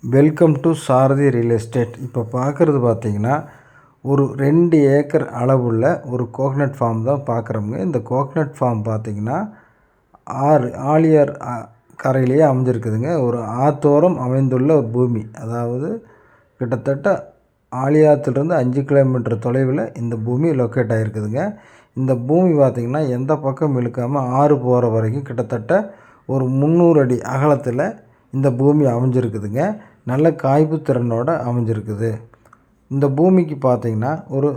Welcome to Sarathi real estate. இப்போ பார்க்குறது பார்த்திங்கன்னா ஒரு 2 ஏக்கர் அளவுள்ள ஒரு கோகனட் ஃபார்ம் தான் பார்க்குறோங்க. இந்த கோகனட் ஃபார்ம் பார்த்திங்கன்னா ஆழியார் கரையிலேயே அமைஞ்சிருக்குதுங்க. ஒரு ஆத்தோரம் அமைந்துள்ள ஒரு பூமி, அதாவது கிட்டத்தட்ட ஆழியாத்திலிருந்து 5 கிலோமீட்டர் தொலைவில் இந்த பூமி லொக்கேட் ஆகிருக்குதுங்க. இந்த பூமி பார்த்திங்கன்னா எந்த பக்கம் இழுக்காமல் ஆறு போகிற வரைக்கும் கிட்டத்தட்ட ஒரு 300 அடி அகலத்தில் இந்த பூமி அமைஞ்சிருக்குதுங்க. நல்ல காய்ப்பு திறனோடு அமைஞ்சிருக்குது. இந்த பூமிக்கு பார்த்திங்கன்னா ஒரு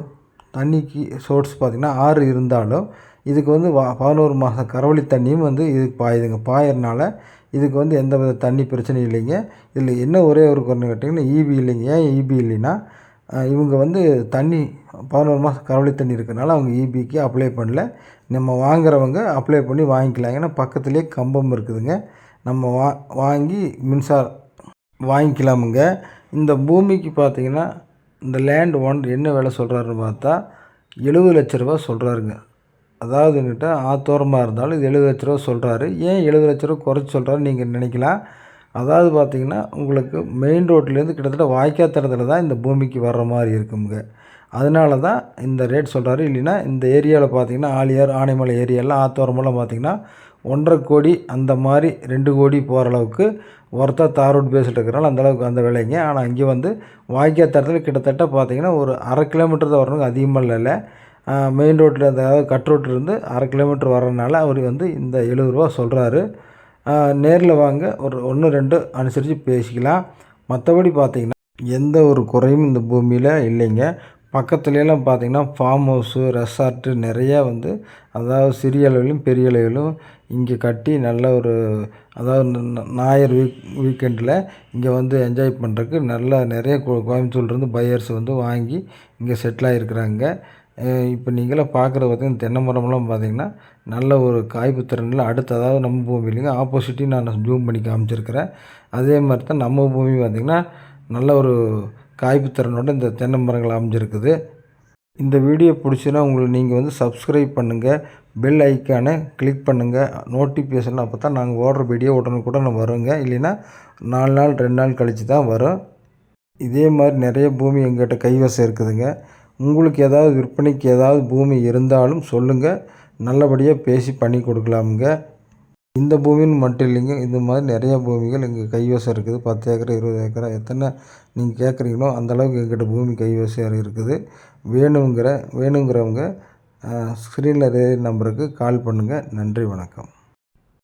தண்ணிக்கு சோர்ஸ் பார்த்திங்கன்னா ஆறு இருந்தாலும் இதுக்கு வந்து 11 மாதம் கரவழி தண்ணியும் வந்து இதுக்கு பாயுதுங்க. பாயறனால இதுக்கு வந்து எந்த வித தண்ணி பிரச்சனையும் இல்லைங்க. இதில் என்ன ஒரே ஒரு குறைன்னு கேட்டிங்கன்னா ஈபி இல்லைங்க. ஏன் ஈபி இல்லைன்னா இவங்க வந்து தண்ணி 11 மாதம் கரவழி தண்ணி இருக்கிறனால அவங்க ஈபிக்கு அப்ளை பண்ணல. நம்ம வாங்குறவங்க அப்ளை பண்ணி வாங்கிக்கலாம். ஏன்னா பக்கத்துலேயே கம்பம் இருக்குதுங்க. நம்ம வாங்கி மின்சாரம் வாங்கிக்கலாமுங்க. இந்த பூமிக்கு பார்த்திங்கன்னா இந்த லேண்ட் ஓனர் என்ன விலை சொல்கிறாருன்னு பார்த்தா 70 லட்ச ரூபா சொல்கிறாருங்க. அதாவது என்கிட்ட ஆத்தோரமாக இருந்தாலும் இது 70 லட்ச ரூபா சொல்கிறாரு. ஏன் 70 லட்ச ரூபா குறைச்சி சொல்கிறாரு நீங்கள் நினைக்கலாம். அதாவது பார்த்திங்கன்னா உங்களுக்கு மெயின் ரோட்லேருந்து கிட்டத்தட்ட வாய்க்காத்தரத்தில் தான் இந்த பூமிக்கு வர்ற மாதிரி இருக்குங்க. அதனால தான் இந்த ரேட் சொல்கிறாரு. இல்லைன்னா இந்த ஏரியாவில் பார்த்திங்கன்னா ஆழியார் ஆனைமலை ஏரியாவில் ஆத்தோரமெல்லாம் பார்த்திங்கன்னா 1.5 கோடி அந்த மாதிரி 2 கோடி போகிற அளவுக்கு ஒருத்தா தார் ரோட் பேசிட்டு இருக்கிறனால அந்தளவுக்கு அந்த விலைங்க. ஆனால் இங்கே வந்து வாய்க்காத்தரத்தில் கிட்டத்தட்ட பார்த்திங்கன்னா ஒரு 1/2 கிலோமீட்டர் தான் வரணுங்க, அதிகமாக இல்லை. மெயின் ரோட்டில் அதாவது கட் ரோட்டிலேருந்து 1/2 கிலோமீட்டர் வர்றதுனால அவர் வந்து இந்த 70 ரூபா சொல்கிறாரு. நேரில் வாங்க, ஒரு 1 2 அனுசரித்து பேசிக்கலாம். மற்றபடி பார்த்திங்கன்னா எந்த ஒரு குறையும் இந்த பூமியில் இல்லைங்க. பக்கத்துலலாம் பார்த்திங்கன்னா ஃபார்ம் ஹவுஸு, ரெசார்ட்டு நிறையா வந்து அதாவது சிறிய அளவிலும் பெரிய அளவிலும் இங்கே கட்டி நல்ல ஒரு அதாவது ஞாயிறு வீக்கெண்டில் இங்கே வந்து என்ஜாய் பண்ணுறதுக்கு நிறைய கோயம்புத்தூர்லேருந்து பையர்ஸ் வந்து வாங்கி இங்கே செட்டில் ஆகிருக்கிறாங்க. இப்போ நீங்களாம் பார்க்குறது பார்த்திங்கன்னா தென்னை மரம்லாம் பார்த்திங்கன்னா நல்ல ஒரு காய்ப்பு திறனில் அடுத்து, அதாவது நம்ம பூமி இல்லைங்க, ஆப்போசிட்டையும் நான் ஜூம் பண்ணி காமிச்சிருக்கிறேன். அதே மாதிரி தான் நம்ம பூமி பார்த்திங்கன்னா நல்ல ஒரு காய்ப்பு திறனோட இந்த தென்னை மரங்கள் அமைஞ்சிருக்குது. இந்த வீடியோ பிடிச்சின்னா உங்களுக்கு நீங்கள் வந்து சப்ஸ்கிரைப் பண்ணுங்கள், பெல் ஐக்கானை கிளிக் பண்ணுங்கள், நோட்டிஃபிகேஷன் அப்போ தான் நாங்கள் ஓடுற வீடியோ உடனுக்குடன் வருங்க. இல்லைன்னா 4 நாள் 2 நாள் கழித்து தான் வரும். இதே மாதிரி நிறைய பூமி எங்கிட்ட கைவசம் இருக்குதுங்க. உங்களுக்கு ஏதாவது விற்பனைக்கு ஏதாவது பூமி இருந்தாலும் சொல்லுங்கள், நல்லபடியாக பேசி பண்ணி கொடுக்கலாமுங்க. இந்த பூமின்னு மட்டும் இல்லைங்க, இந்த மாதிரி நிறையா பூமிகள் எங்கள் கைவசம் இருக்குது. 10 ஏக்கர் 20 ஏக்கரா எத்தனை நீங்கள் கேட்குறீங்களோ அந்தளவுக்கு எங்கிட்ட பூமி கைவசம் இருக்குது. வேணுங்கிறவங்க ஸ்க்ரீனில் நம்பருக்கு கால் பண்ணுங்கள். நன்றி, வணக்கம்.